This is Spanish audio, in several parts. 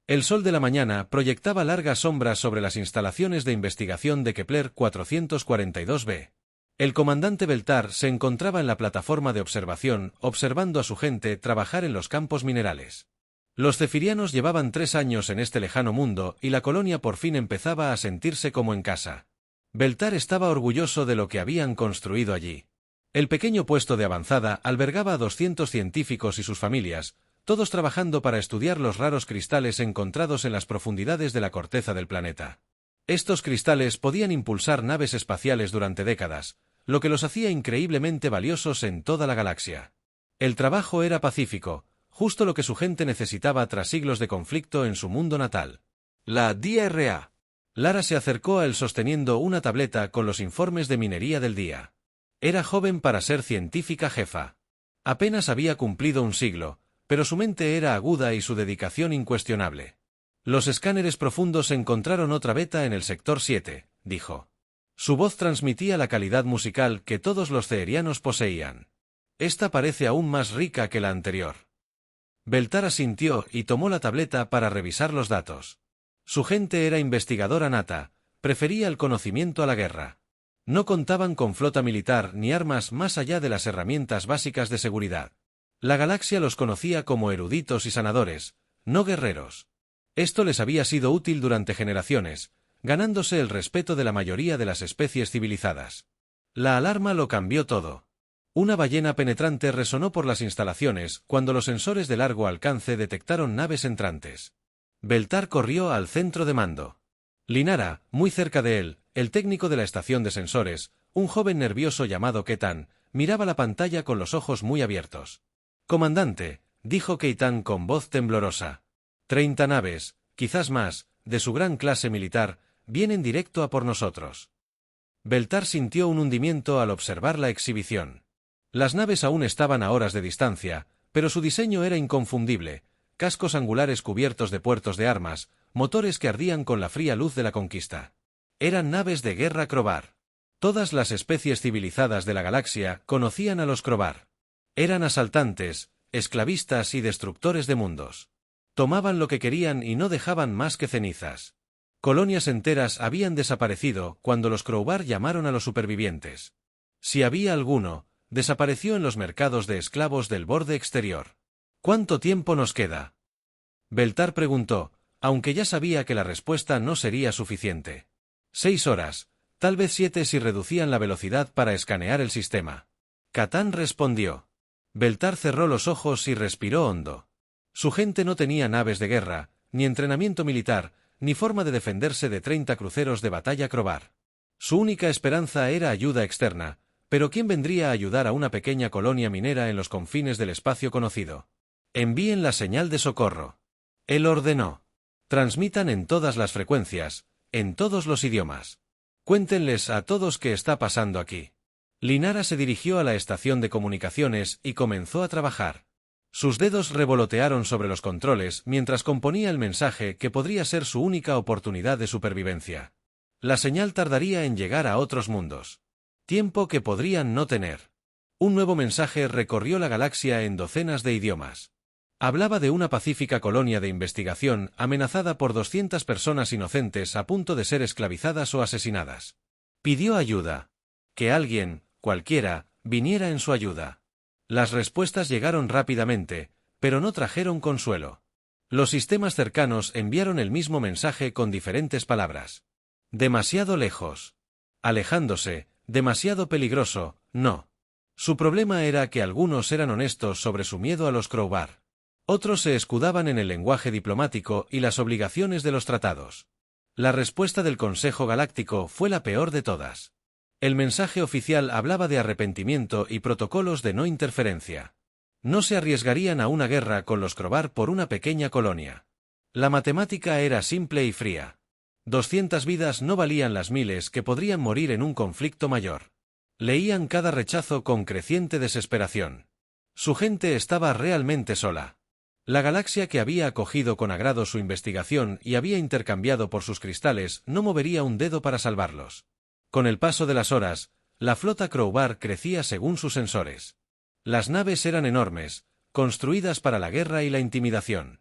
El sol de la mañana proyectaba largas sombras sobre las instalaciones de investigación de Kepler 442b. El comandante Beltar se encontraba en la plataforma de observación, observando a su gente trabajar en los campos minerales. Los cefirianos llevaban 3 años en este lejano mundo y la colonia por fin empezaba a sentirse como en casa. Beltar estaba orgulloso de lo que habían construido allí. El pequeño puesto de avanzada albergaba a 200 científicos y sus familias, todos trabajando para estudiar los raros cristales encontrados en las profundidades de la corteza del planeta. Estos cristales podían impulsar naves espaciales durante décadas, lo que los hacía increíblemente valiosos en toda la galaxia. El trabajo era pacífico, justo lo que su gente necesitaba tras siglos de conflicto en su mundo natal. La DRA. Lara se acercó a él sosteniendo una tableta con los informes de minería del día. Era joven para ser científica jefa. Apenas había cumplido un siglo, pero su mente era aguda y su dedicación incuestionable. Los escáneres profundos encontraron otra beta en el sector 7, dijo. Su voz transmitía la calidad musical que todos los ceerianos poseían. Esta parece aún más rica que la anterior. Beltar asintió y tomó la tableta para revisar los datos. Su gente era investigadora nata, prefería el conocimiento a la guerra. No contaban con flota militar ni armas más allá de las herramientas básicas de seguridad. La galaxia los conocía como eruditos y sanadores, no guerreros. Esto les había sido útil durante generaciones, ganándose el respeto de la mayoría de las especies civilizadas. La alarma lo cambió todo. Una ballena penetrante resonó por las instalaciones cuando los sensores de largo alcance detectaron naves entrantes. Beltar corrió al centro de mando. Linara, muy cerca de él, el técnico de la estación de sensores, un joven nervioso llamado Ketan, miraba la pantalla con los ojos muy abiertos. «Comandante», dijo Ketan con voz temblorosa. 30 naves, quizás más, de su gran clase militar, vienen directo a por nosotros. Beltar sintió un hundimiento al observar la exhibición. Las naves aún estaban a horas de distancia, pero su diseño era inconfundible, cascos angulares cubiertos de puertos de armas, motores que ardían con la fría luz de la conquista. Eran naves de guerra Crobar. Todas las especies civilizadas de la galaxia conocían a los Crobar. Eran asaltantes, esclavistas y destructores de mundos. Tomaban lo que querían y no dejaban más que cenizas. Colonias enteras habían desaparecido cuando los Crobar llamaron a los supervivientes. Si había alguno, desapareció en los mercados de esclavos del borde exterior. ¿Cuánto tiempo nos queda?, Beltar preguntó, aunque ya sabía que la respuesta no sería suficiente. 6 horas, tal vez 7 si reducían la velocidad para escanear el sistema. Ketan respondió. Beltar cerró los ojos y respiró hondo. Su gente no tenía naves de guerra, ni entrenamiento militar, ni forma de defenderse de 30 cruceros de batalla Crobar. Su única esperanza era ayuda externa, pero ¿quién vendría a ayudar a una pequeña colonia minera en los confines del espacio conocido? Envíen la señal de socorro. Él ordenó. Transmitan en todas las frecuencias, en todos los idiomas. Cuéntenles a todos qué está pasando aquí. Linara se dirigió a la estación de comunicaciones y comenzó a trabajar. Sus dedos revolotearon sobre los controles mientras componía el mensaje que podría ser su única oportunidad de supervivencia. La señal tardaría en llegar a otros mundos. Tiempo que podrían no tener. Un nuevo mensaje recorrió la galaxia en docenas de idiomas. Hablaba de una pacífica colonia de investigación amenazada por 200 personas inocentes a punto de ser esclavizadas o asesinadas. Pidió ayuda. Que alguien, cualquiera, viniera en su ayuda. Las respuestas llegaron rápidamente, pero no trajeron consuelo. Los sistemas cercanos enviaron el mismo mensaje con diferentes palabras. Demasiado lejos. Alejándose, demasiado peligroso, no. Su problema era que algunos eran honestos sobre su miedo a los Crobar. Otros se escudaban en el lenguaje diplomático y las obligaciones de los tratados. La respuesta del Consejo Galáctico fue la peor de todas. El mensaje oficial hablaba de arrepentimiento y protocolos de no interferencia. No se arriesgarían a una guerra con los Crobar por una pequeña colonia. La matemática era simple y fría. 200 vidas no valían las miles que podrían morir en un conflicto mayor. Leían cada rechazo con creciente desesperación. Su gente estaba realmente sola. La galaxia que había acogido con agrado su investigación y había intercambiado por sus cristales no movería un dedo para salvarlos. Con el paso de las horas, la flota Crobar crecía según sus sensores. Las naves eran enormes, construidas para la guerra y la intimidación.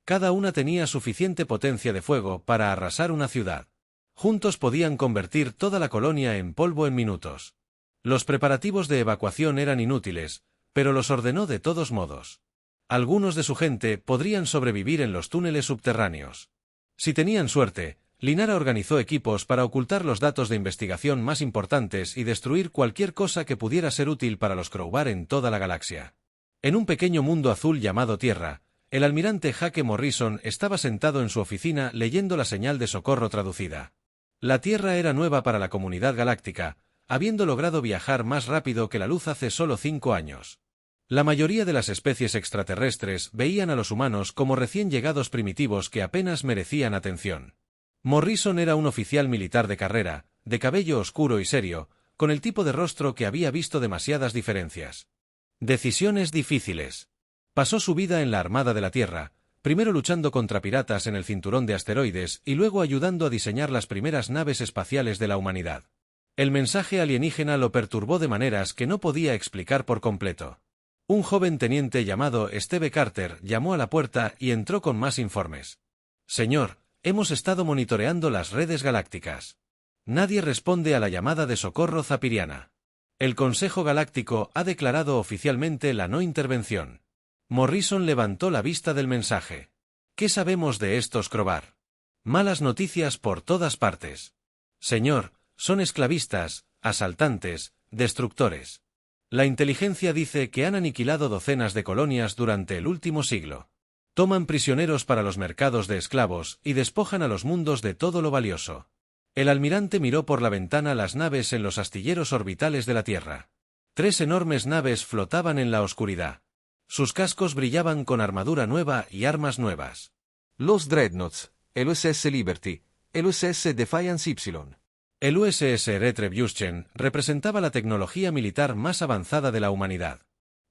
Cada una tenía suficiente potencia de fuego para arrasar una ciudad. Juntos podían convertir toda la colonia en polvo en minutos. Los preparativos de evacuación eran inútiles, pero los ordenó de todos modos. Algunos de su gente podrían sobrevivir en los túneles subterráneos. Si tenían suerte, Linara organizó equipos para ocultar los datos de investigación más importantes y destruir cualquier cosa que pudiera ser útil para los Crowbar en toda la galaxia. En un pequeño mundo azul llamado Tierra, el almirante Jake Morrison estaba sentado en su oficina leyendo la señal de socorro traducida. La Tierra era nueva para la comunidad galáctica, habiendo logrado viajar más rápido que la luz hace solo 5 años. La mayoría de las especies extraterrestres veían a los humanos como recién llegados primitivos que apenas merecían atención. Morrison era un oficial militar de carrera, de cabello oscuro y serio, con el tipo de rostro que había visto demasiadas diferencias. Decisiones difíciles. Pasó su vida en la Armada de la Tierra, primero luchando contra piratas en el cinturón de asteroides y luego ayudando a diseñar las primeras naves espaciales de la humanidad. El mensaje alienígena lo perturbó de maneras que no podía explicar por completo. Un joven teniente llamado Steve Carter llamó a la puerta y entró con más informes. «Señor, hemos estado monitoreando las redes galácticas. Nadie responde a la llamada de socorro zapiriana. El Consejo Galáctico ha declarado oficialmente la no intervención». Morrison levantó la vista del mensaje. «¿Qué sabemos de estos Crowbar? Malas noticias por todas partes. Señor, son esclavistas, asaltantes, destructores. La inteligencia dice que han aniquilado docenas de colonias durante el último siglo. Toman prisioneros para los mercados de esclavos y despojan a los mundos de todo lo valioso». El almirante miró por la ventana las naves en los astilleros orbitales de la Tierra. 3 enormes naves flotaban en la oscuridad. Sus cascos brillaban con armadura nueva y armas nuevas. Los Dreadnoughts, el USS Liberty, el USS Defiance Y. El USS Retribution representaba la tecnología militar más avanzada de la humanidad.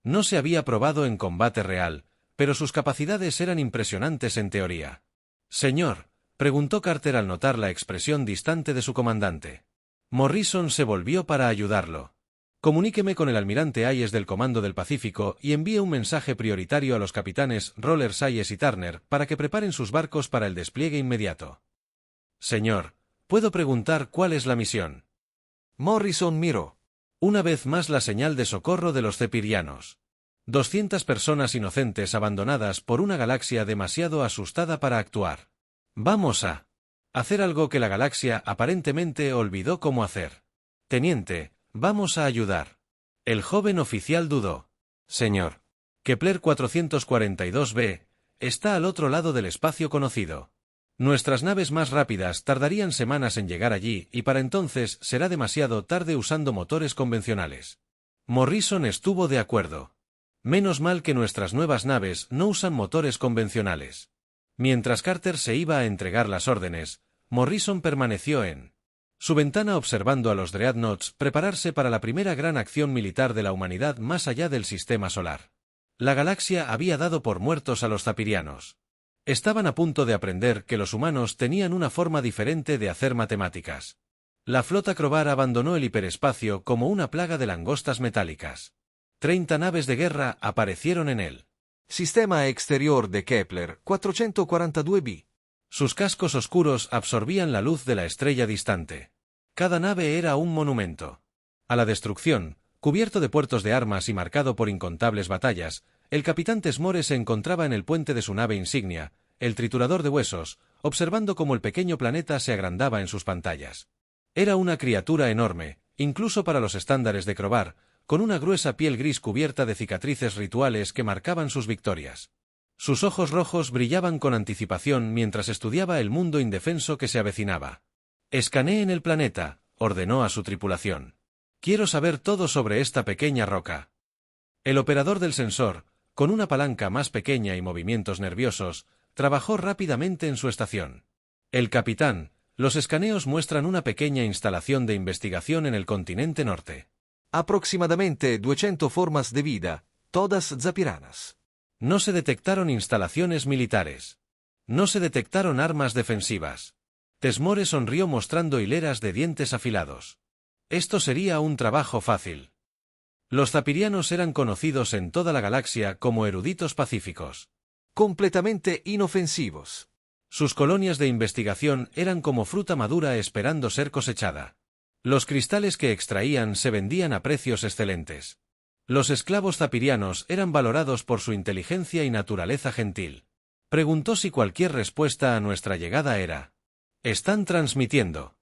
No se había probado en combate real, pero sus capacidades eran impresionantes en teoría. «Señor», preguntó Carter al notar la expresión distante de su comandante. Morrison se volvió para ayudarlo. «Comuníqueme con el almirante Hayes del Comando del Pacífico y envíe un mensaje prioritario a los capitanes Roller Sayes y Turner para que preparen sus barcos para el despliegue inmediato». «Señor, ¿puedo preguntar cuál es la misión?». Morrison miró. Una vez más la señal de socorro de los cepirianos. 200 personas inocentes abandonadas por una galaxia demasiado asustada para actuar. Vamos a hacer algo que la galaxia aparentemente olvidó cómo hacer. Teniente, vamos a ayudar. El joven oficial dudó. Señor, Kepler 442b está al otro lado del espacio conocido. Nuestras naves más rápidas tardarían semanas en llegar allí y para entonces será demasiado tarde usando motores convencionales. Morrison estuvo de acuerdo. Menos mal que nuestras nuevas naves no usan motores convencionales. Mientras Carter se iba a entregar las órdenes, Morrison permaneció en su ventana observando a los Dreadnoughts prepararse para la primera gran acción militar de la humanidad más allá del sistema solar. La galaxia había dado por muertos a los zapirianos. Estaban a punto de aprender que los humanos tenían una forma diferente de hacer matemáticas. La flota Crowbar abandonó el hiperespacio como una plaga de langostas metálicas. 30 naves de guerra aparecieron en él. Sistema exterior de Kepler 442b. Sus cascos oscuros absorbían la luz de la estrella distante. Cada nave era un monumento. A la destrucción, cubierto de puertos de armas y marcado por incontables batallas, el capitán Tesmore se encontraba en el puente de su nave insignia, el triturador de huesos, observando cómo el pequeño planeta se agrandaba en sus pantallas. Era una criatura enorme, incluso para los estándares de Crowbar, con una gruesa piel gris cubierta de cicatrices rituales que marcaban sus victorias. Sus ojos rojos brillaban con anticipación mientras estudiaba el mundo indefenso que se avecinaba. «Escaneen el planeta», ordenó a su tripulación. «Quiero saber todo sobre esta pequeña roca». El operador del sensor, con una palanca más pequeña y movimientos nerviosos, trabajó rápidamente en su estación. «El capitán, los escaneos muestran una pequeña instalación de investigación en el continente norte». Aproximadamente 200 formas de vida, todas zapiranas. No se detectaron instalaciones militares. No se detectaron armas defensivas. Tesmore sonrió mostrando hileras de dientes afilados. Esto sería un trabajo fácil. Los zapirianos eran conocidos en toda la galaxia como eruditos pacíficos. completamente inofensivos. Sus colonias de investigación eran como fruta madura esperando ser cosechada. Los cristales que extraían se vendían a precios excelentes. Los esclavos zapirianos eran valorados por su inteligencia y naturaleza gentil. Preguntó si cualquier respuesta a nuestra llegada era: «Están transmitiendo».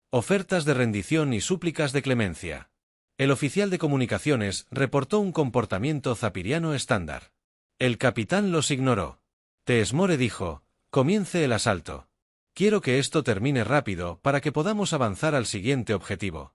Ofertas de rendición y súplicas de clemencia. El oficial de comunicaciones reportó un comportamiento zapiriano estándar. El capitán los ignoró. Teesmore dijo: «Comience el asalto. Quiero que esto termine rápido para que podamos avanzar al siguiente objetivo».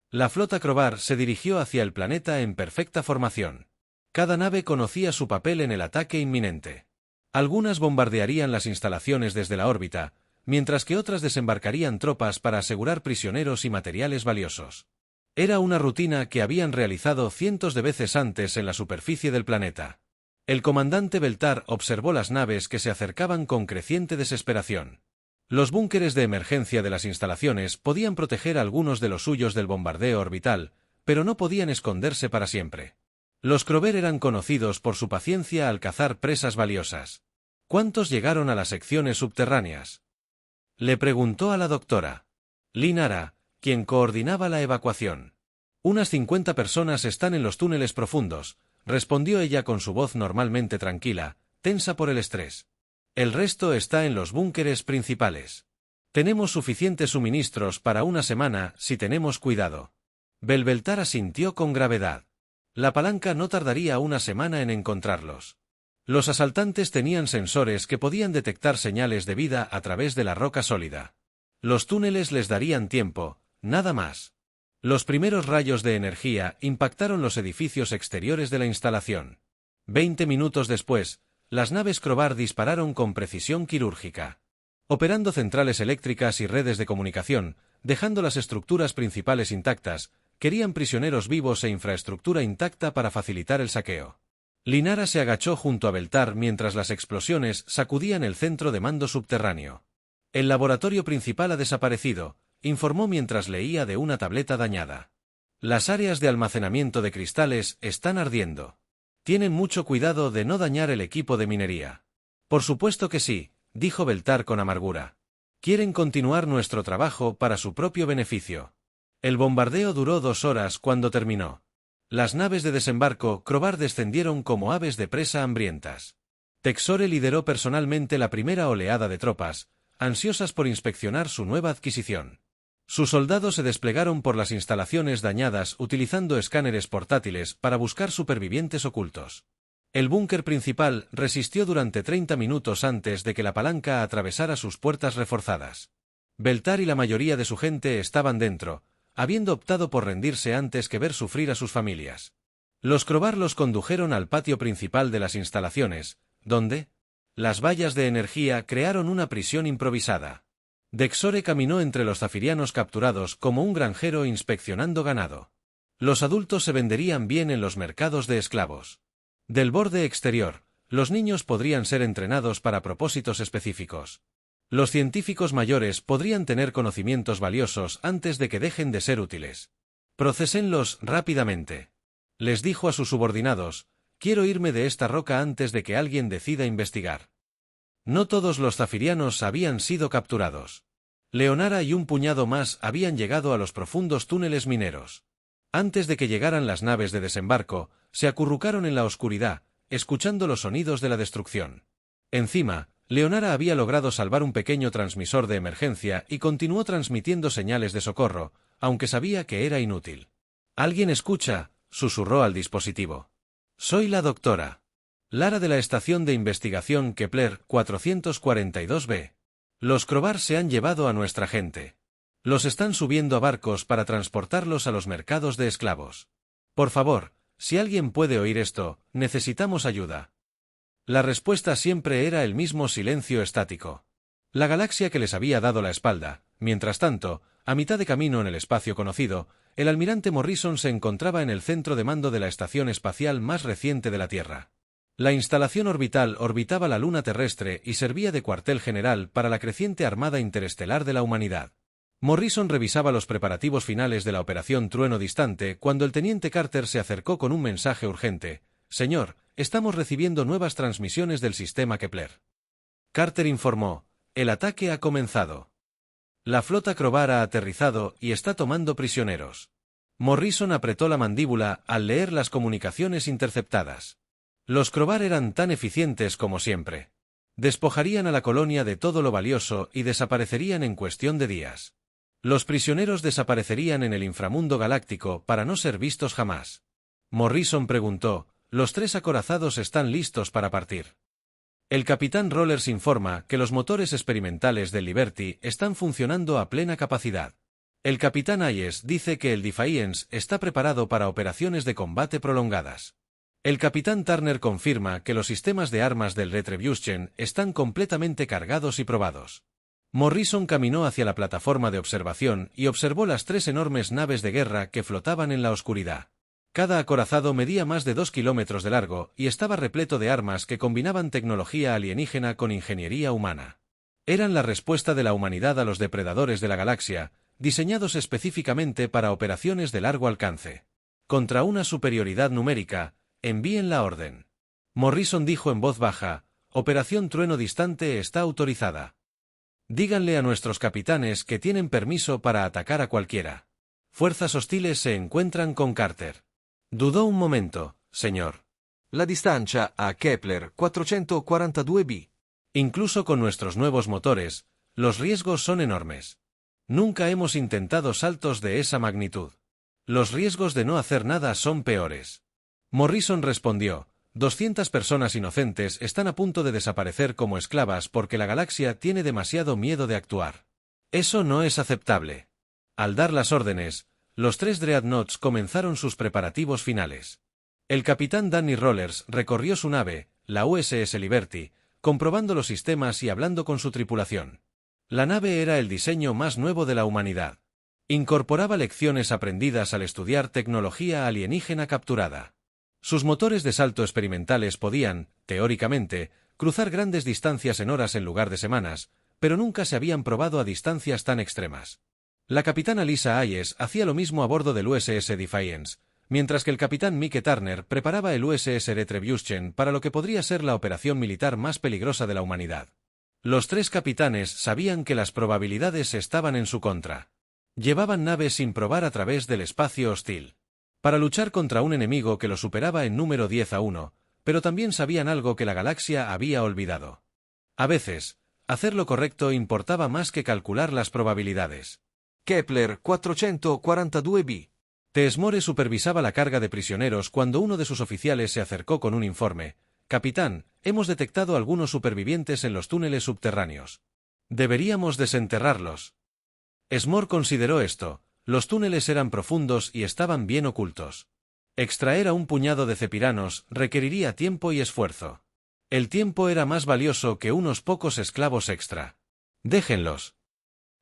La flota Crobar se dirigió hacia el planeta en perfecta formación. Cada nave conocía su papel en el ataque inminente. Algunas bombardearían las instalaciones desde la órbita, mientras que otras desembarcarían tropas para asegurar prisioneros y materiales valiosos. Era una rutina que habían realizado cientos de veces antes en la superficie del planeta. El comandante Beltar observó las naves que se acercaban con creciente desesperación. Los búnkeres de emergencia de las instalaciones podían proteger a algunos de los suyos del bombardeo orbital, pero no podían esconderse para siempre. Los Crover eran conocidos por su paciencia al cazar presas valiosas. ¿Cuántos llegaron a las secciones subterráneas?, le preguntó a la doctora Linara, quien coordinaba la evacuación. «Unas 50 personas están en los túneles profundos», respondió ella con su voz normalmente tranquila, tensa por el estrés. «El resto está en los búnkeres principales. Tenemos suficientes suministros para una semana si tenemos cuidado». Beltar asintió con gravedad. La palanca no tardaría una semana en encontrarlos. Los asaltantes tenían sensores que podían detectar señales de vida a través de la roca sólida. Los túneles les darían tiempo, nada más. Los primeros rayos de energía impactaron los edificios exteriores de la instalación. 20 minutos después, las naves Crobar dispararon con precisión quirúrgica, operando centrales eléctricas y redes de comunicación, dejando las estructuras principales intactas. Querían prisioneros vivos e infraestructura intacta para facilitar el saqueo. Linara se agachó junto a Beltar mientras las explosiones sacudían el centro de mando subterráneo. «El laboratorio principal ha desaparecido», informó mientras leía de una tableta dañada. «Las áreas de almacenamiento de cristales están ardiendo. Tienen mucho cuidado de no dañar el equipo de minería». «Por supuesto que sí», dijo Beltar con amargura. «Quieren continuar nuestro trabajo para su propio beneficio». El bombardeo duró 2 horas cuando terminó. Las naves de desembarco Crobar descendieron como aves de presa hambrientas. Texore lideró personalmente la primera oleada de tropas, ansiosas por inspeccionar su nueva adquisición. Sus soldados se desplegaron por las instalaciones dañadas utilizando escáneres portátiles para buscar supervivientes ocultos. El búnker principal resistió durante 30 minutos antes de que la palanca atravesara sus puertas reforzadas. Beltar y la mayoría de su gente estaban dentro, habiendo optado por rendirse antes que ver sufrir a sus familias. Los Crobar los condujeron al patio principal de las instalaciones, donde las vallas de energía crearon una prisión improvisada. Dexore caminó entre los zafirianos capturados como un granjero inspeccionando ganado. Los adultos se venderían bien en los mercados de esclavos. Del borde exterior, los niños podrían ser entrenados para propósitos específicos. Los científicos mayores podrían tener conocimientos valiosos antes de que dejen de ser útiles. «Procésenlos rápidamente», les dijo a sus subordinados. «Quiero irme de esta roca antes de que alguien decida investigar». No todos los zafirianos habían sido capturados. Leonara y un puñado más habían llegado a los profundos túneles mineros. Antes de que llegaran las naves de desembarco, se acurrucaron en la oscuridad, escuchando los sonidos de la destrucción. Encima, Leonara había logrado salvar un pequeño transmisor de emergencia y continuó transmitiendo señales de socorro, aunque sabía que era inútil. «¿Alguien escucha?», susurró al dispositivo. «Soy la doctora Lara de la estación de investigación Kepler 442b. Los Crobar se han llevado a nuestra gente. Los están subiendo a barcos para transportarlos a los mercados de esclavos. Por favor, si alguien puede oír esto, necesitamos ayuda». La respuesta siempre era el mismo silencio estático. La galaxia que les había dado la espalda. Mientras tanto, a mitad de camino en el espacio conocido, el almirante Morrison se encontraba en el centro de mando de la estación espacial más reciente de la Tierra. La instalación orbital orbitaba la luna terrestre y servía de cuartel general para la creciente armada interestelar de la humanidad. Morrison revisaba los preparativos finales de la operación Trueno Distante cuando el teniente Carter se acercó con un mensaje urgente. Señor, estamos recibiendo nuevas transmisiones del sistema Kepler. Carter informó, el ataque ha comenzado. La flota Crobar ha aterrizado y está tomando prisioneros. Morrison apretó la mandíbula al leer las comunicaciones interceptadas. Los Crobar eran tan eficientes como siempre. Despojarían a la colonia de todo lo valioso y desaparecerían en cuestión de días. Los prisioneros desaparecerían en el inframundo galáctico para no ser vistos jamás. Morrison preguntó, los 3 acorazados están listos para partir. El capitán Rollers informa que los motores experimentales del Liberty están funcionando a plena capacidad. El capitán Hayes dice que el Defiance está preparado para operaciones de combate prolongadas. El capitán Turner confirma que los sistemas de armas del Retribution están completamente cargados y probados. Morrison caminó hacia la plataforma de observación y observó las 3 enormes naves de guerra que flotaban en la oscuridad. Cada acorazado medía más de 2 kilómetros de largo y estaba repleto de armas que combinaban tecnología alienígena con ingeniería humana. Eran la respuesta de la humanidad a los depredadores de la galaxia, diseñados específicamente para operaciones de largo alcance. Contra una superioridad numérica, envíen la orden. Morrison dijo en voz baja, Operación Trueno Distante está autorizada. Díganle a nuestros capitanes que tienen permiso para atacar a cualquiera. Fuerzas hostiles se encuentran con Carter. Dudó un momento, señor. La distancia a Kepler 442b. Incluso con nuestros nuevos motores, los riesgos son enormes. Nunca hemos intentado saltos de esa magnitud. Los riesgos de no hacer nada son peores. Morrison respondió, 200 personas inocentes están a punto de desaparecer como esclavas porque la galaxia tiene demasiado miedo de actuar. Eso no es aceptable. Al dar las órdenes, los 3 Dreadnoughts comenzaron sus preparativos finales. El capitán Danny Rollers recorrió su nave, la USS Liberty, comprobando los sistemas y hablando con su tripulación. La nave era el diseño más nuevo de la humanidad. Incorporaba lecciones aprendidas al estudiar tecnología alienígena capturada. Sus motores de salto experimentales podían, teóricamente, cruzar grandes distancias en horas en lugar de semanas, pero nunca se habían probado a distancias tan extremas. La capitana Lisa Hayes hacía lo mismo a bordo del USS Defiance, mientras que el capitán Mike Turner preparaba el USS Retribution para lo que podría ser la operación militar más peligrosa de la humanidad. Los 3 capitanes sabían que las probabilidades estaban en su contra. Llevaban naves sin probar a través del espacio hostil. Para luchar contra un enemigo que lo superaba en número 10-1, pero también sabían algo que la galaxia había olvidado. A veces, hacer lo correcto importaba más que calcular las probabilidades. Kepler 442b. Teesmore supervisaba la carga de prisioneros cuando uno de sus oficiales se acercó con un informe. Capitán, hemos detectado algunos supervivientes en los túneles subterráneos. Deberíamos desenterrarlos. Esmore consideró esto. Los túneles eran profundos y estaban bien ocultos. Extraer a un puñado de cepiranos requeriría tiempo y esfuerzo. El tiempo era más valioso que unos pocos esclavos extra. Déjenlos.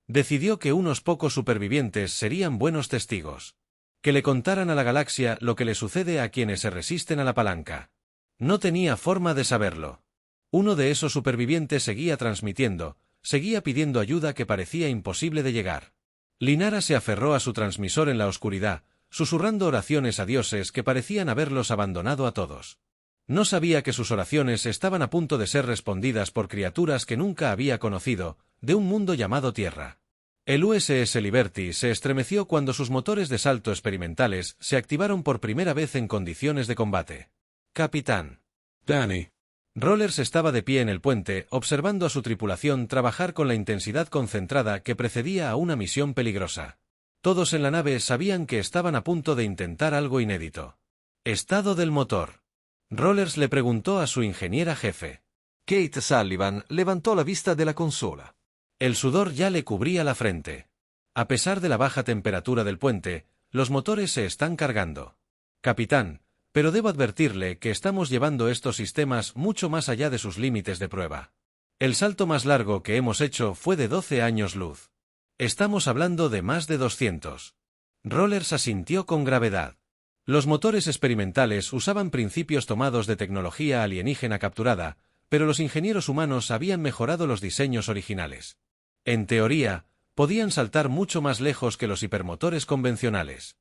Decidió que unos pocos supervivientes serían buenos testigos. Que le contaran a la galaxia lo que le sucede a quienes se resisten a la palanca. No tenía forma de saberlo. Uno de esos supervivientes seguía transmitiendo, seguía pidiendo ayuda que parecía imposible de llegar. Linara se aferró a su transmisor en la oscuridad, susurrando oraciones a dioses que parecían haberlos abandonado a todos. No sabía que sus oraciones estaban a punto de ser respondidas por criaturas que nunca había conocido, de un mundo llamado Tierra. El USS Liberty se estremeció cuando sus motores de salto experimentales se activaron por primera vez en condiciones de combate. Capitán. Danny. Rollers estaba de pie en el puente, observando a su tripulación trabajar con la intensidad concentrada que precedía a una misión peligrosa. Todos en la nave sabían que estaban a punto de intentar algo inédito. Estado del motor. Rollers le preguntó a su ingeniera jefe. Kate Sullivan levantó la vista de la consola. El sudor ya le cubría la frente. A pesar de la baja temperatura del puente, los motores se están cargando. Capitán, pero debo advertirle que estamos llevando estos sistemas mucho más allá de sus límites de prueba. El salto más largo que hemos hecho fue de 12 años luz. Estamos hablando de más de 200. Rollers asintió con gravedad. Los motores experimentales usaban principios tomados de tecnología alienígena capturada, pero los ingenieros humanos habían mejorado los diseños originales. En teoría, podían saltar mucho más lejos que los hipermotores convencionales.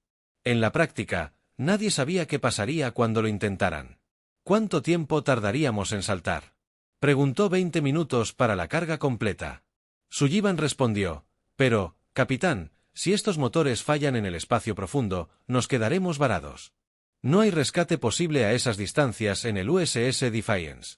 En la práctica, nadie sabía qué pasaría cuando lo intentaran. ¿Cuánto tiempo tardaríamos en saltar? Preguntó. 20 minutos para la carga completa. Sullivan respondió, pero, capitán, si estos motores fallan en el espacio profundo, nos quedaremos varados. No hay rescate posible a esas distancias en el USS Defiance.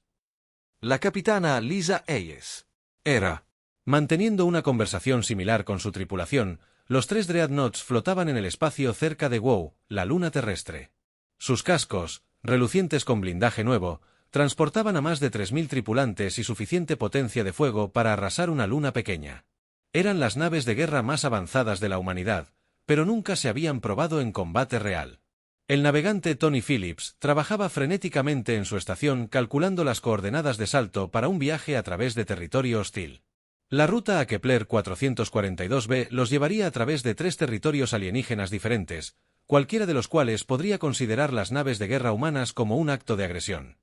La capitana Lisa Hayes era. Manteniendo una conversación similar con su tripulación, los 3 Dreadnoughts flotaban en el espacio cerca de Wow, la luna terrestre. Sus cascos, relucientes con blindaje nuevo, transportaban a más de 3000 tripulantes y suficiente potencia de fuego para arrasar una luna pequeña. Eran las naves de guerra más avanzadas de la humanidad, pero nunca se habían probado en combate real. El navegante Tony Phillips trabajaba frenéticamente en su estación calculando las coordenadas de salto para un viaje a través de territorio hostil. La ruta a Kepler 442b los llevaría a través de 3 territorios alienígenas diferentes, cualquiera de los cuales podría considerar las naves de guerra humanas como un acto de agresión.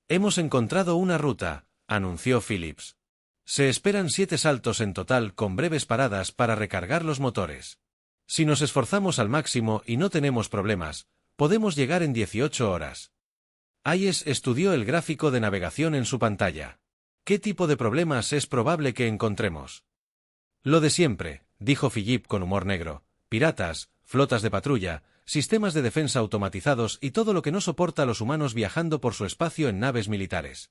«Hemos encontrado una ruta», anunció Phillips. «Se esperan 7 saltos en total con breves paradas para recargar los motores. Si nos esforzamos al máximo y no tenemos problemas, podemos llegar en 18 horas». Hayes estudió el gráfico de navegación en su pantalla. «¿Qué tipo de problemas es probable que encontremos?» «Lo de siempre», dijo Philip con humor negro. «Piratas, flotas de patrulla, sistemas de defensa automatizados y todo lo que no soporta a los humanos viajando por su espacio en naves militares».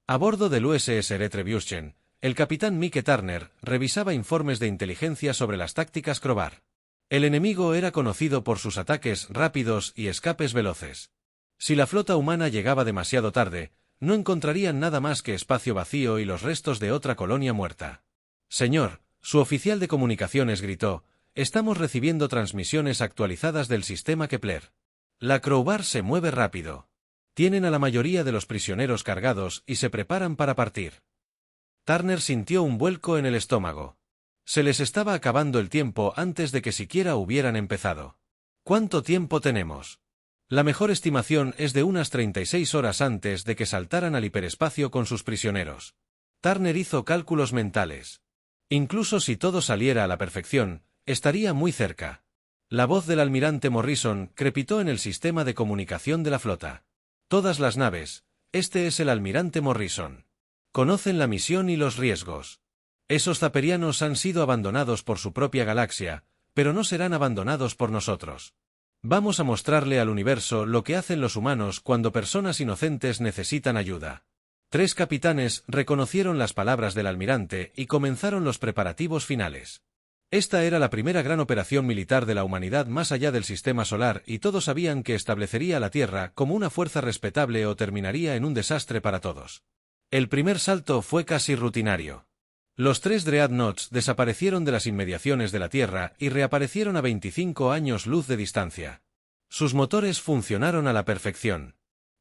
A bordo del USS Retribution, el capitán Mike Turner revisaba informes de inteligencia sobre las tácticas Crowbar. El enemigo era conocido por sus ataques rápidos y escapes veloces. Si la flota humana llegaba demasiado tarde, no encontrarían nada más que espacio vacío y los restos de otra colonia muerta. «Señor», su oficial de comunicaciones gritó, «estamos recibiendo transmisiones actualizadas del sistema Kepler. La Crowbar se mueve rápido. Tienen a la mayoría de los prisioneros cargados y se preparan para partir». Turner sintió un vuelco en el estómago. Se les estaba acabando el tiempo antes de que siquiera hubieran empezado. «¿Cuánto tiempo tenemos?» La mejor estimación es de unas 36 horas antes de que saltaran al hiperespacio con sus prisioneros. Turner hizo cálculos mentales. Incluso si todo saliera a la perfección, estaría muy cerca. La voz del almirante Morrison crepitó en el sistema de comunicación de la flota. «Todas las naves, este es el almirante Morrison. Conocen la misión y los riesgos. Esos zaperianos han sido abandonados por su propia galaxia, pero no serán abandonados por nosotros. Vamos a mostrarle al universo lo que hacen los humanos cuando personas inocentes necesitan ayuda». 3 capitanes reconocieron las palabras del almirante y comenzaron los preparativos finales. Esta era la primera gran operación militar de la humanidad más allá del sistema solar y todos sabían que establecería a la Tierra como una fuerza respetable o terminaría en un desastre para todos. El primer salto fue casi rutinario. Los 3 Dreadnoughts desaparecieron de las inmediaciones de la Tierra y reaparecieron a 25 años luz de distancia. Sus motores funcionaron a la perfección.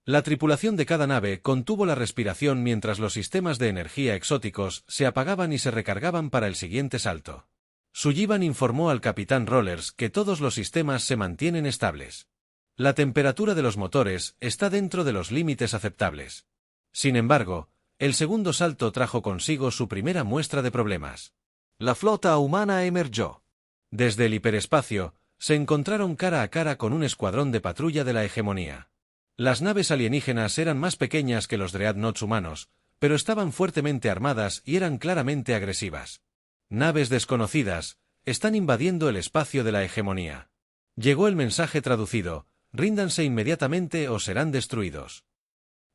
La tripulación de cada nave contuvo la respiración mientras los sistemas de energía exóticos se apagaban y se recargaban para el siguiente salto. Sullivan informó al capitán Rollers que todos los sistemas se mantienen estables. La temperatura de los motores está dentro de los límites aceptables. Sin embargo, el segundo salto trajo consigo su primera muestra de problemas. La flota humana emergió. Desde el hiperespacio, se encontraron cara a cara con un escuadrón de patrulla de la hegemonía. Las naves alienígenas eran más pequeñas que los Dreadnoughts humanos, pero estaban fuertemente armadas y eran claramente agresivas. «Naves desconocidas, están invadiendo el espacio de la hegemonía». Llegó el mensaje traducido: «Ríndanse inmediatamente o serán destruidos».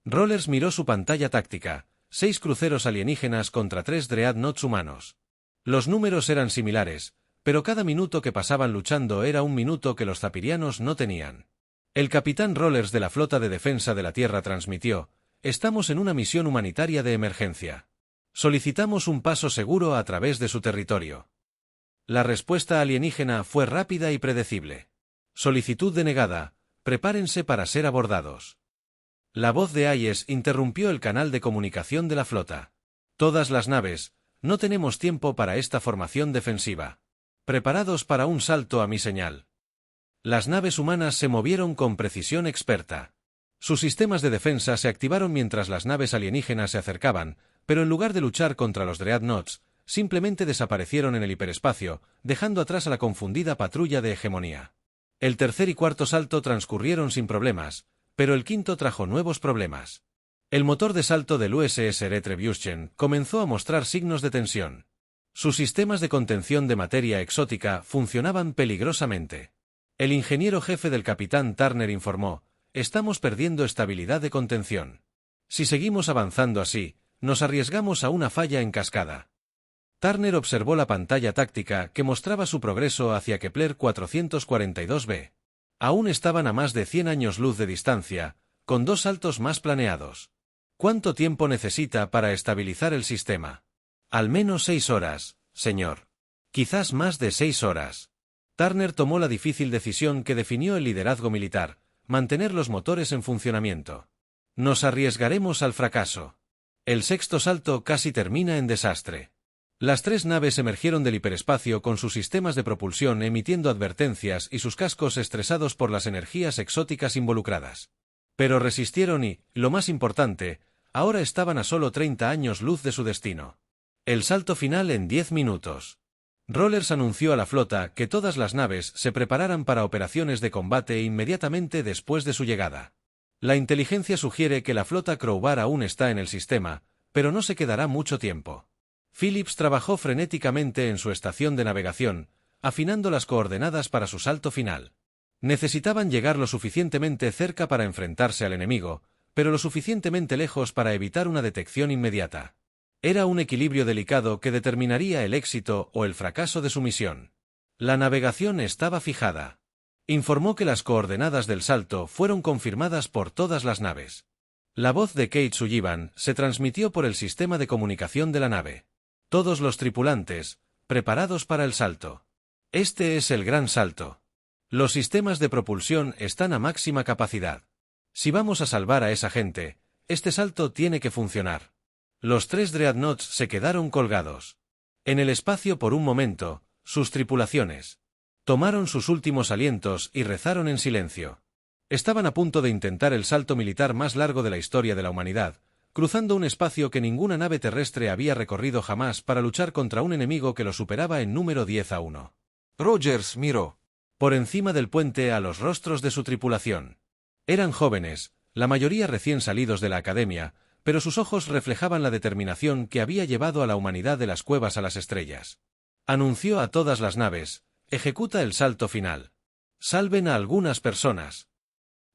Rollers miró su pantalla táctica: 6 cruceros alienígenas contra 3 Dreadnoughts humanos. Los números eran similares, pero cada minuto que pasaban luchando era un minuto que los zapirianos no tenían. El capitán Rollers de la Flota de Defensa de la Tierra transmitió: «Estamos en una misión humanitaria de emergencia. Solicitamos un paso seguro a través de su territorio». La respuesta alienígena fue rápida y predecible. «Solicitud denegada, prepárense para ser abordados». La voz de Hayes interrumpió el canal de comunicación de la flota. «Todas las naves, no tenemos tiempo para esta formación defensiva. Preparados para un salto a mi señal». Las naves humanas se movieron con precisión experta. Sus sistemas de defensa se activaron mientras las naves alienígenas se acercaban, pero en lugar de luchar contra los Dreadnoughts, simplemente desaparecieron en el hiperespacio, dejando atrás a la confundida patrulla de hegemonía. El tercer y cuarto salto transcurrieron sin problemas, pero el quinto trajo nuevos problemas. El motor de salto del USS Retribution comenzó a mostrar signos de tensión. Sus sistemas de contención de materia exótica funcionaban peligrosamente. El ingeniero jefe del capitán Turner informó: «Estamos perdiendo estabilidad de contención. Si seguimos avanzando así, nos arriesgamos a una falla en cascada». Turner observó la pantalla táctica que mostraba su progreso hacia Kepler 442b. Aún estaban a más de 100 años luz de distancia, con 2 saltos más planeados. ¿Cuánto tiempo necesita para estabilizar el sistema? Al menos 6 horas, señor. Quizás más de 6 horas. Turner tomó la difícil decisión que definió el liderazgo militar: mantener los motores en funcionamiento. Nos arriesgaremos al fracaso. El sexto salto casi termina en desastre. Las 3 naves emergieron del hiperespacio con sus sistemas de propulsión emitiendo advertencias y sus cascos estresados por las energías exóticas involucradas. Pero resistieron y, lo más importante, ahora estaban a solo 30 años luz de su destino. El salto final en 10 minutos. Rollers anunció a la flota que todas las naves se prepararan para operaciones de combate inmediatamente después de su llegada. La inteligencia sugiere que la flota Crowbar aún está en el sistema, pero no se quedará mucho tiempo. Phillips trabajó frenéticamente en su estación de navegación, afinando las coordenadas para su salto final. Necesitaban llegar lo suficientemente cerca para enfrentarse al enemigo, pero lo suficientemente lejos para evitar una detección inmediata. Era un equilibrio delicado que determinaría el éxito o el fracaso de su misión. La navegación estaba fijada. Informó que las coordenadas del salto fueron confirmadas por todas las naves. La voz de Kate Sullivan se transmitió por el sistema de comunicación de la nave. Todos los tripulantes, preparados para el salto. Este es el gran salto. Los sistemas de propulsión están a máxima capacidad. Si vamos a salvar a esa gente, este salto tiene que funcionar. Los 3 Dreadnoughts se quedaron colgados. En el espacio por un momento, sus tripulaciones tomaron sus últimos alientos y rezaron en silencio. Estaban a punto de intentar el salto militar más largo de la historia de la humanidad, cruzando un espacio que ninguna nave terrestre había recorrido jamás para luchar contra un enemigo que lo superaba en número 10-1. Rogers miró por encima del puente a los rostros de su tripulación. Eran jóvenes, la mayoría recién salidos de la academia, pero sus ojos reflejaban la determinación que había llevado a la humanidad de las cuevas a las estrellas. Anunció a todas las naves: ejecuta el salto final. Salven a algunas personas.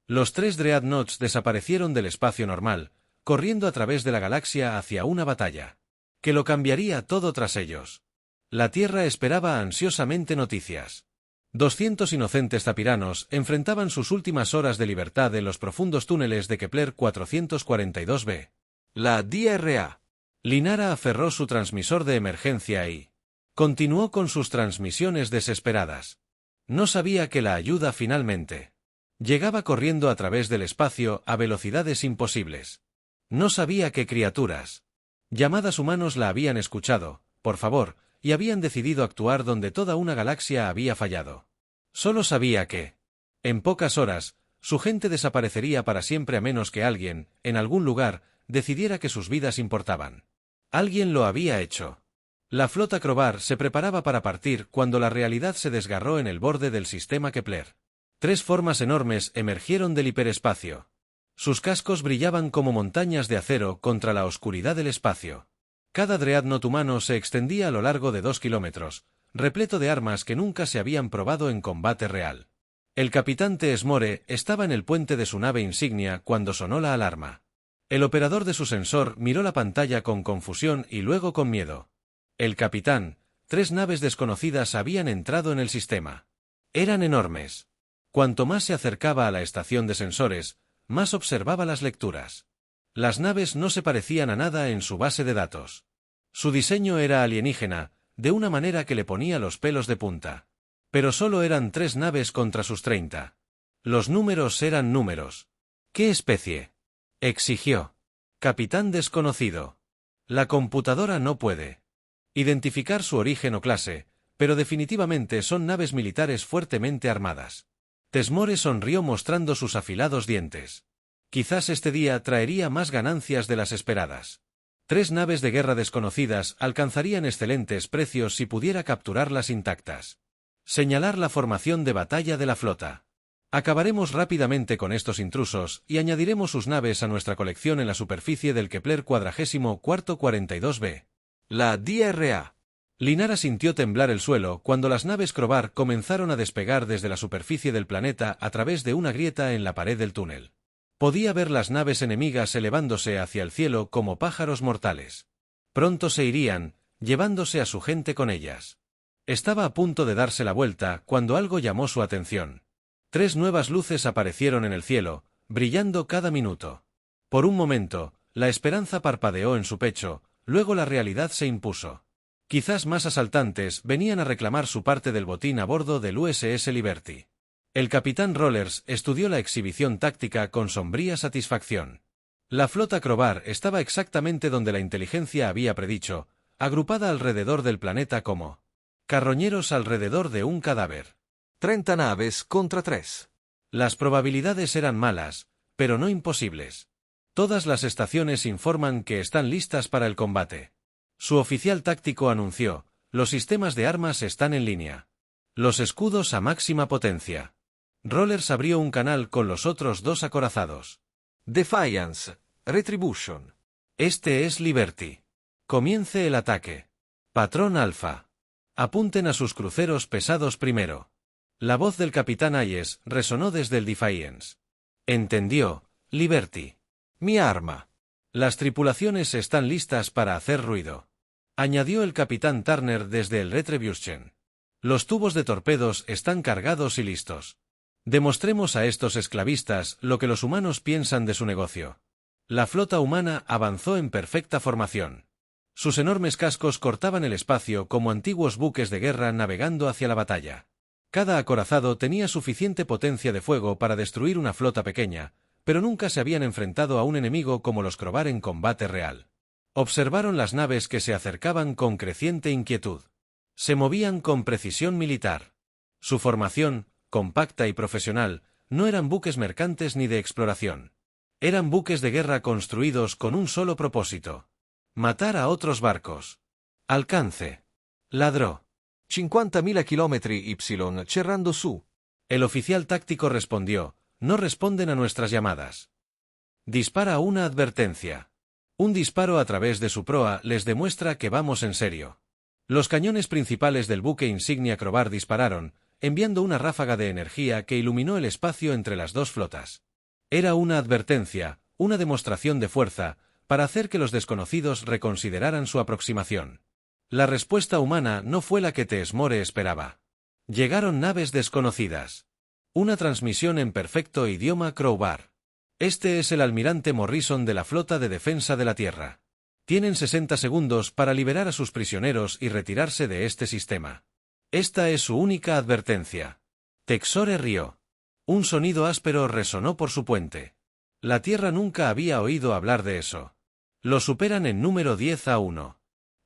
Los 3 Dreadnoughts desaparecieron del espacio normal, corriendo a través de la galaxia hacia una batalla que lo cambiaría todo tras ellos. La Tierra esperaba ansiosamente noticias. 200 inocentes zapiranos enfrentaban sus últimas horas de libertad en los profundos túneles de Kepler 442b. la DRA. Linara aferró su transmisor de emergencia y continuó con sus transmisiones desesperadas. No sabía que la ayuda finalmente llegaba corriendo a través del espacio a velocidades imposibles. No sabía qué criaturas llamadas humanos la habían escuchado, por favor, y habían decidido actuar donde toda una galaxia había fallado. Solo sabía que, en pocas horas, su gente desaparecería para siempre a menos que alguien, en algún lugar, decidiera que sus vidas importaban. Alguien lo había hecho. La flota Crowbar se preparaba para partir cuando la realidad se desgarró en el borde del sistema Kepler. 3 formas enormes emergieron del hiperespacio. Sus cascos brillaban como montañas de acero contra la oscuridad del espacio. Cada dreadnought humano se extendía a lo largo de 2 kilómetros, repleto de armas que nunca se habían probado en combate real. El capitán T.S. Moore estaba en el puente de su nave insignia cuando sonó la alarma. El operador de su sensor miró la pantalla con confusión y luego con miedo. El capitán: 3 naves desconocidas habían entrado en el sistema. Eran enormes. Cuanto más se acercaba a la estación de sensores, más observaba las lecturas. Las naves no se parecían a nada en su base de datos. Su diseño era alienígena, de una manera que le ponía los pelos de punta. Pero solo eran 3 naves contra sus 30. Los números eran números. ¿Qué especie?, exigió. Capitán desconocido. La computadora no puede identificar su origen o clase, pero definitivamente son naves militares fuertemente armadas. T.S. Moore sonrió mostrando sus afilados dientes. Quizás este día traería más ganancias de las esperadas. 3 naves de guerra desconocidas alcanzarían excelentes precios si pudiera capturarlas intactas. Señalar la formación de batalla de la flota. Acabaremos rápidamente con estos intrusos y añadiremos sus naves a nuestra colección en la superficie del Kepler 4442b. La DRA. Linara sintió temblar el suelo cuando las naves Crobar comenzaron a despegar desde la superficie del planeta a través de una grieta en la pared del túnel. Podía ver las naves enemigas elevándose hacia el cielo como pájaros mortales. Pronto se irían, llevándose a su gente con ellas. Estaba a punto de darse la vuelta cuando algo llamó su atención. 3 nuevas luces aparecieron en el cielo, brillando cada minuto. Por un momento, la esperanza parpadeó en su pecho, luego la realidad se impuso. Quizás más asaltantes venían a reclamar su parte del botín a bordo del USS Liberty. El capitán Rollers estudió la exhibición táctica con sombría satisfacción. La flota Crobar estaba exactamente donde la inteligencia había predicho, agrupada alrededor del planeta como carroñeros alrededor de un cadáver. 30 naves contra 3. Las probabilidades eran malas, pero no imposibles. Todas las estaciones informan que están listas para el combate. Su oficial táctico anunció: los sistemas de armas están en línea. Los escudos a máxima potencia. Rollers abrió un canal con los otros 2 acorazados. Defiance. Retribution. Este es Liberty. Comience el ataque. Patrón Alpha. Apunten a sus cruceros pesados primero. La voz del capitán Hayes resonó desde el Defiance. Entendió, Liberty. Mi arma. Las tripulaciones están listas para hacer ruido. Añadió el capitán Turner desde el Retribution. Los tubos de torpedos están cargados y listos. Demostremos a estos esclavistas lo que los humanos piensan de su negocio. La flota humana avanzó en perfecta formación. Sus enormes cascos cortaban el espacio como antiguos buques de guerra navegando hacia la batalla. Cada acorazado tenía suficiente potencia de fuego para destruir una flota pequeña, pero nunca se habían enfrentado a un enemigo como los Crobar en combate real. Observaron las naves que se acercaban con creciente inquietud. Se movían con precisión militar. Su formación, compacta y profesional, no eran buques mercantes ni de exploración. Eran buques de guerra construidos con un solo propósito: matar a otros barcos. Alcance. Ladró. 50.000 chilometri Y cerrando su. El oficial táctico respondió: no responden a nuestras llamadas. Dispara una advertencia. Un disparo a través de su proa les demuestra que vamos en serio. Los cañones principales del buque insignia Crobar dispararon, enviando una ráfaga de energía que iluminó el espacio entre las 2 flotas. Era una advertencia, una demostración de fuerza, para hacer que los desconocidos reconsideraran su aproximación. La respuesta humana no fue la que Teesmore esperaba. Llegaron naves desconocidas. Una transmisión en perfecto idioma Crobar. Este es el almirante Morrison de la Flota de Defensa de la Tierra. Tienen 60 segundos para liberar a sus prisioneros y retirarse de este sistema. Esta es su única advertencia. Texore rió. Un sonido áspero resonó por su puente. La Tierra nunca había oído hablar de eso. Lo superan en número 10-1.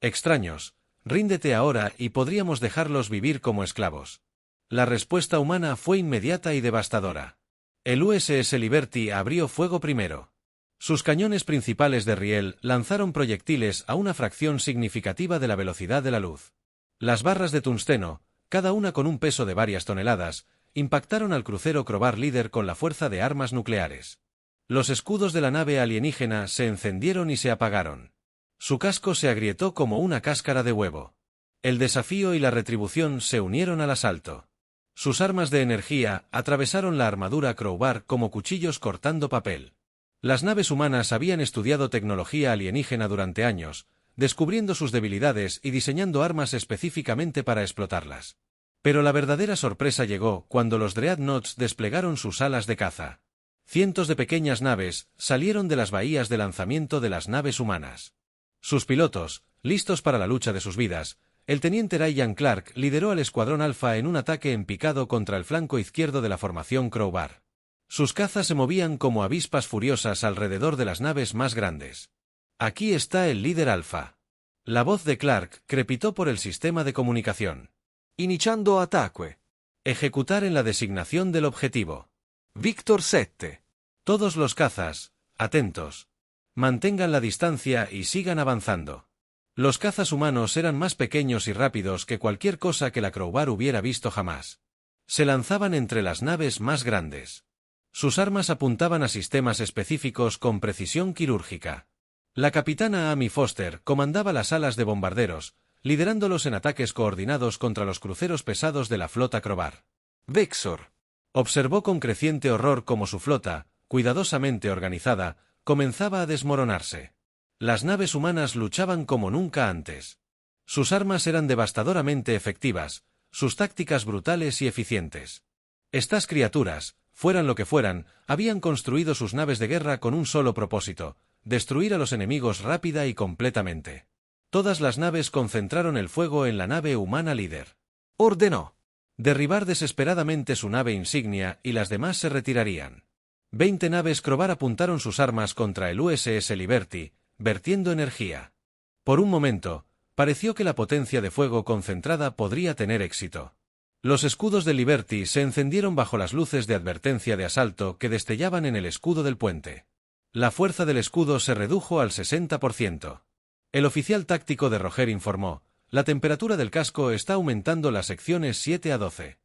Extraños, ríndete ahora y podríamos dejarlos vivir como esclavos. La respuesta humana fue inmediata y devastadora. El USS Liberty abrió fuego primero. Sus cañones principales de riel lanzaron proyectiles a una fracción significativa de la velocidad de la luz. Las barras de tungsteno, cada una con un peso de varias toneladas, impactaron al crucero Crobar líder con la fuerza de armas nucleares. Los escudos de la nave alienígena se encendieron y se apagaron. Su casco se agrietó como una cáscara de huevo. El desafío y la retribución se unieron al asalto. Sus armas de energía atravesaron la armadura Crobar como cuchillos cortando papel. Las naves humanas habían estudiado tecnología alienígena durante años, descubriendo sus debilidades y diseñando armas específicamente para explotarlas. Pero la verdadera sorpresa llegó cuando los Dreadnoughts desplegaron sus alas de caza. Cientos de pequeñas naves salieron de las bahías de lanzamiento de las naves humanas. Sus pilotos, listos para la lucha de sus vidas, el teniente Ryan Clark lideró al escuadrón Alpha en un ataque en picado contra el flanco izquierdo de la formación Crobar. Sus cazas se movían como avispas furiosas alrededor de las naves más grandes. Aquí está el líder Alpha. La voz de Clark crepitó por el sistema de comunicación. Iniciando ataque. Ejecutar en la designación del objetivo. Victor 7. Todos los cazas, atentos. Mantengan la distancia y sigan avanzando. Los cazas humanos eran más pequeños y rápidos que cualquier cosa que la Crobar hubiera visto jamás. Se lanzaban entre las naves más grandes. Sus armas apuntaban a sistemas específicos con precisión quirúrgica. La capitana Amy Foster comandaba las alas de bombarderos, liderándolos en ataques coordinados contra los cruceros pesados de la flota Crovar. Vexor. Observó con creciente horror cómo su flota, cuidadosamente organizada, comenzaba a desmoronarse. Las naves humanas luchaban como nunca antes. Sus armas eran devastadoramente efectivas, sus tácticas brutales y eficientes. Estas criaturas, fueran lo que fueran, habían construido sus naves de guerra con un solo propósito: destruir a los enemigos rápida y completamente. Todas las naves concentraron el fuego en la nave humana líder. Ordenó derribar desesperadamente su nave insignia y las demás se retirarían. 20 naves Crovar apuntaron sus armas contra el USS Liberty, vertiendo energía. Por un momento, pareció que la potencia de fuego concentrada podría tener éxito. Los escudos de Liberty se encendieron bajo las luces de advertencia de asalto que destellaban en el escudo del puente. La fuerza del escudo se redujo al 60%. El oficial táctico de Roger informó: la temperatura del casco está aumentando las secciones 7 a 12.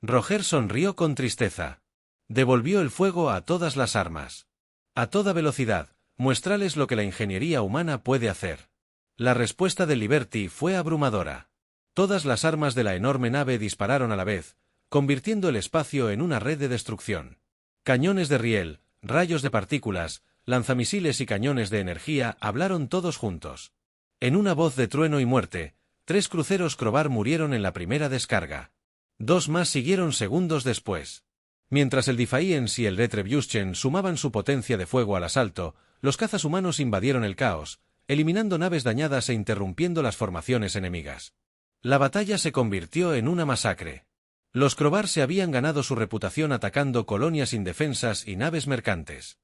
Roger sonrió con tristeza. Devolvió el fuego a todas las armas. A toda velocidad, muéstrales lo que la ingeniería humana puede hacer. La respuesta de Liberty fue abrumadora. Todas las armas de la enorme nave dispararon a la vez, convirtiendo el espacio en una red de destrucción. Cañones de riel, rayos de partículas, lanzamisiles y cañones de energía hablaron todos juntos. En una voz de trueno y muerte, 3 cruceros Crovar murieron en la primera descarga. 2 más siguieron segundos después. Mientras el Defiance y el Retribution sumaban su potencia de fuego al asalto, los cazas humanos invadieron el caos, eliminando naves dañadas e interrumpiendo las formaciones enemigas. La batalla se convirtió en una masacre. Los Crovar se habían ganado su reputación atacando colonias indefensas y naves mercantes.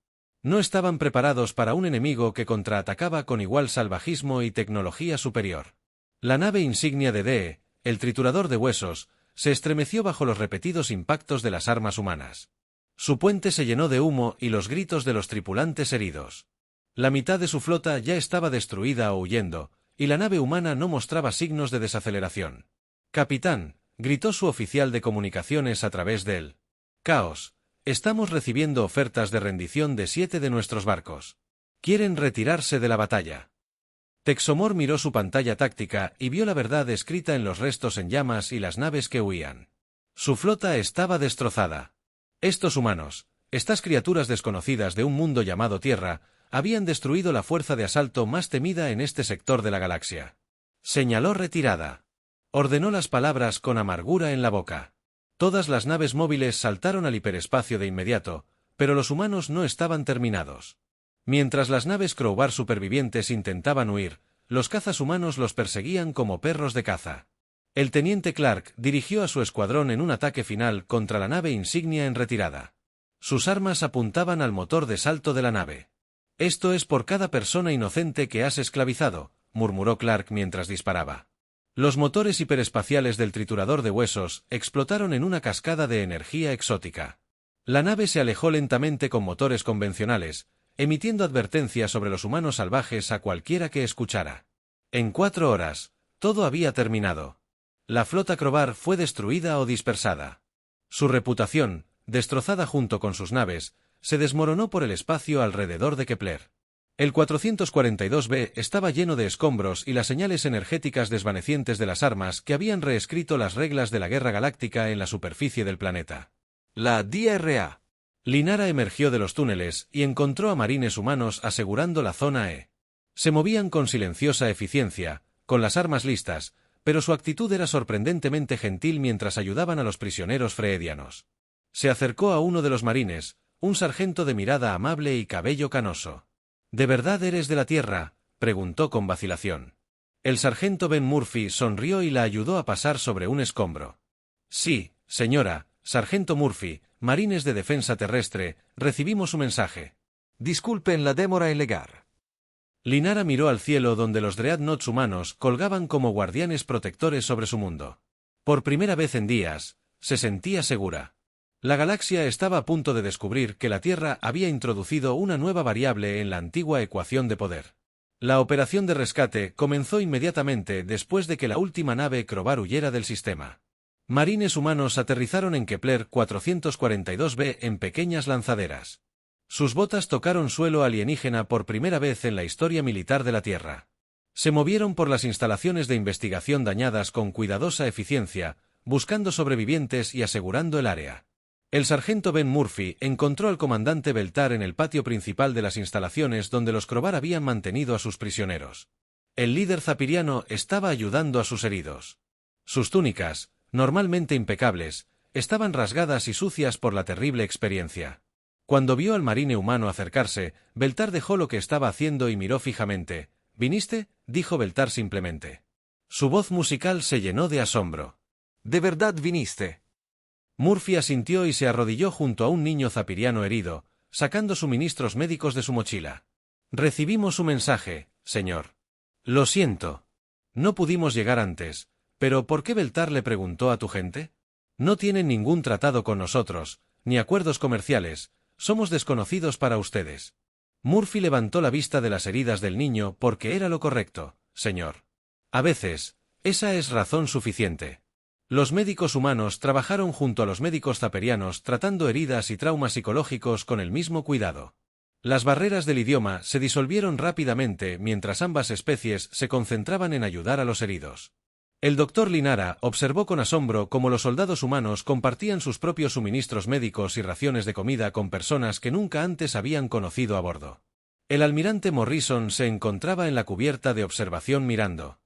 No estaban preparados para un enemigo que contraatacaba con igual salvajismo y tecnología superior. La nave insignia de DE, el triturador de huesos, se estremeció bajo los repetidos impactos de las armas humanas. Su puente se llenó de humo y los gritos de los tripulantes heridos. La mitad de su flota ya estaba destruida o huyendo, y la nave humana no mostraba signos de desaceleración. «Capitán», gritó su oficial de comunicaciones a través del caos, «estamos recibiendo ofertas de rendición de 7 de nuestros barcos. Quieren retirarse de la batalla». Texomor miró su pantalla táctica y vio la verdad escrita en los restos en llamas y las naves que huían. Su flota estaba destrozada. Estos humanos, estas criaturas desconocidas de un mundo llamado Tierra, habían destruido la fuerza de asalto más temida en este sector de la galaxia. Señaló retirada. Ordenó las palabras con amargura en la boca. Todas las naves móviles saltaron al hiperespacio de inmediato, pero los humanos no estaban terminados. Mientras las naves Crovar supervivientes intentaban huir, los cazas humanos los perseguían como perros de caza. El teniente Clark dirigió a su escuadrón en un ataque final contra la nave insignia en retirada. Sus armas apuntaban al motor de salto de la nave. «Esto es por cada persona inocente que has esclavizado», murmuró Clark mientras disparaba. Los motores hiperespaciales del triturador de huesos explotaron en una cascada de energía exótica. La nave se alejó lentamente con motores convencionales, emitiendo advertencias sobre los humanos salvajes a cualquiera que escuchara. En 4 horas, todo había terminado. La flota Crovar fue destruida o dispersada. Su reputación, destrozada junto con sus naves, se desmoronó por el espacio alrededor de Kepler. El 442b estaba lleno de escombros y las señales energéticas desvanecientes de las armas que habían reescrito las reglas de la guerra galáctica en la superficie del planeta. La DRA. Linara emergió de los túneles y encontró a marines humanos asegurando la zona E. Se movían con silenciosa eficiencia, con las armas listas, pero su actitud era sorprendentemente gentil mientras ayudaban a los prisioneros freedianos. Se acercó a uno de los marines, un sargento de mirada amable y cabello canoso. «¿De verdad eres de la Tierra?», preguntó con vacilación. El sargento Ben Murphy sonrió y la ayudó a pasar sobre un escombro. «Sí, señora, sargento Murphy, marines de defensa terrestre, recibimos su mensaje». «Disculpen la demora en llegar». Linara miró al cielo donde los dreadnoughts humanos colgaban como guardianes protectores sobre su mundo. Por primera vez en días, se sentía segura. La galaxia estaba a punto de descubrir que la Tierra había introducido una nueva variable en la antigua ecuación de poder. La operación de rescate comenzó inmediatamente después de que la última nave Crovar huyera del sistema. Marines humanos aterrizaron en Kepler 442b en pequeñas lanzaderas. Sus botas tocaron suelo alienígena por primera vez en la historia militar de la Tierra. Se movieron por las instalaciones de investigación dañadas con cuidadosa eficiencia, buscando sobrevivientes y asegurando el área. El sargento Ben Murphy encontró al comandante Beltar en el patio principal de las instalaciones donde los Crobar habían mantenido a sus prisioneros. El líder zapiriano estaba ayudando a sus heridos. Sus túnicas, normalmente impecables, estaban rasgadas y sucias por la terrible experiencia. Cuando vio al marine humano acercarse, Beltar dejó lo que estaba haciendo y miró fijamente. «¿Viniste?», dijo Beltar simplemente. Su voz musical se llenó de asombro. ¿De verdad viniste? Murphy asintió y se arrodilló junto a un niño zapiriano herido, sacando suministros médicos de su mochila. «Recibimos su mensaje, señor. Lo siento. No pudimos llegar antes, pero ¿por qué Beltar le preguntó a tu gente? No tienen ningún tratado con nosotros, ni acuerdos comerciales, somos desconocidos para ustedes». Murphy levantó la vista de las heridas del niño porque era lo correcto, señor. A veces, esa es razón suficiente. Los médicos humanos trabajaron junto a los médicos zaperianos tratando heridas y traumas psicológicos con el mismo cuidado. Las barreras del idioma se disolvieron rápidamente mientras ambas especies se concentraban en ayudar a los heridos. El doctor Linara observó con asombro cómo los soldados humanos compartían sus propios suministros médicos y raciones de comida con personas que nunca antes habían conocido a bordo. El almirante Morrison se encontraba en la cubierta de observación mirando.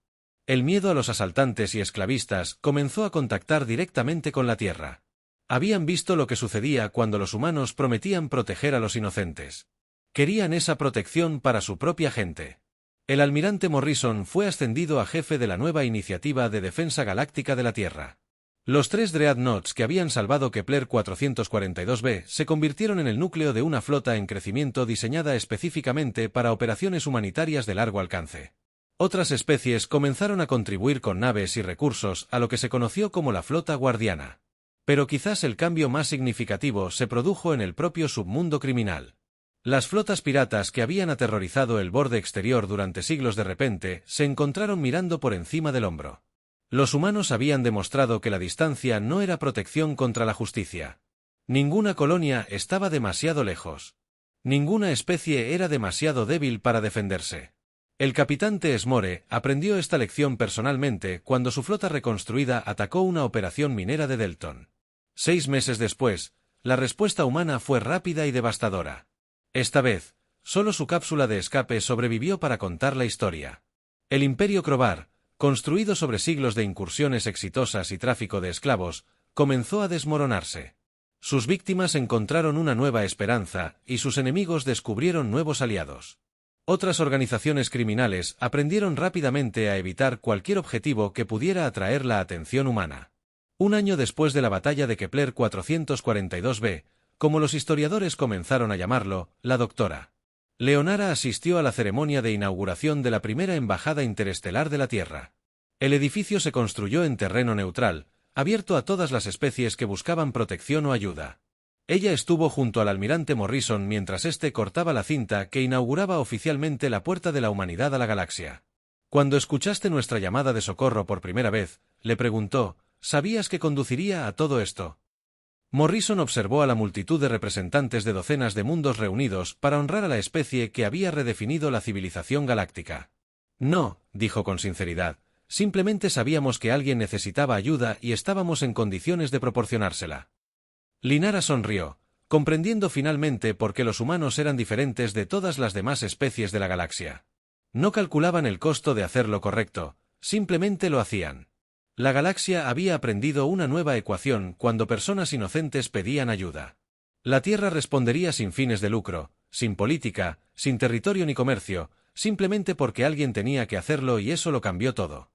El miedo a los asaltantes y esclavistas comenzó a contactar directamente con la Tierra. Habían visto lo que sucedía cuando los humanos prometían proteger a los inocentes. Querían esa protección para su propia gente. El almirante Morrison fue ascendido a jefe de la nueva iniciativa de defensa galáctica de la Tierra. Los 3 Dreadnoughts que habían salvado Kepler 442b se convirtieron en el núcleo de una flota en crecimiento diseñada específicamente para operaciones humanitarias de largo alcance. Otras especies comenzaron a contribuir con naves y recursos a lo que se conoció como la flota guardiana. Pero quizás el cambio más significativo se produjo en el propio submundo criminal. Las flotas piratas que habían aterrorizado el borde exterior durante siglos de repente se encontraron mirando por encima del hombro. Los humanos habían demostrado que la distancia no era protección contra la justicia. Ninguna colonia estaba demasiado lejos. Ninguna especie era demasiado débil para defenderse. El capitán T.S. More aprendió esta lección personalmente cuando su flota reconstruida atacó una operación minera de Delton. 6 meses después, la respuesta humana fue rápida y devastadora. Esta vez, solo su cápsula de escape sobrevivió para contar la historia. El Imperio Crobar, construido sobre siglos de incursiones exitosas y tráfico de esclavos, comenzó a desmoronarse. Sus víctimas encontraron una nueva esperanza y sus enemigos descubrieron nuevos aliados. Otras organizaciones criminales aprendieron rápidamente a evitar cualquier objetivo que pudiera atraer la atención humana. Un año después de la batalla de Kepler 442b, como los historiadores comenzaron a llamarlo, la doctora Leonara asistió a la ceremonia de inauguración de la primera embajada interestelar de la Tierra. El edificio se construyó en terreno neutral, abierto a todas las especies que buscaban protección o ayuda. Ella estuvo junto al almirante Morrison mientras éste cortaba la cinta que inauguraba oficialmente la puerta de la humanidad a la galaxia. Cuando escuchaste nuestra llamada de socorro por primera vez, le preguntó, ¿sabías que conduciría a todo esto? Morrison observó a la multitud de representantes de docenas de mundos reunidos para honrar a la especie que había redefinido la civilización galáctica. No, dijo con sinceridad, simplemente sabíamos que alguien necesitaba ayuda y estábamos en condiciones de proporcionársela. Linara sonrió, comprendiendo finalmente por qué los humanos eran diferentes de todas las demás especies de la galaxia. No calculaban el costo de hacer lo correcto, simplemente lo hacían. La galaxia había aprendido una nueva ecuación cuando personas inocentes pedían ayuda. La Tierra respondería sin fines de lucro, sin política, sin territorio ni comercio, simplemente porque alguien tenía que hacerlo y eso lo cambió todo.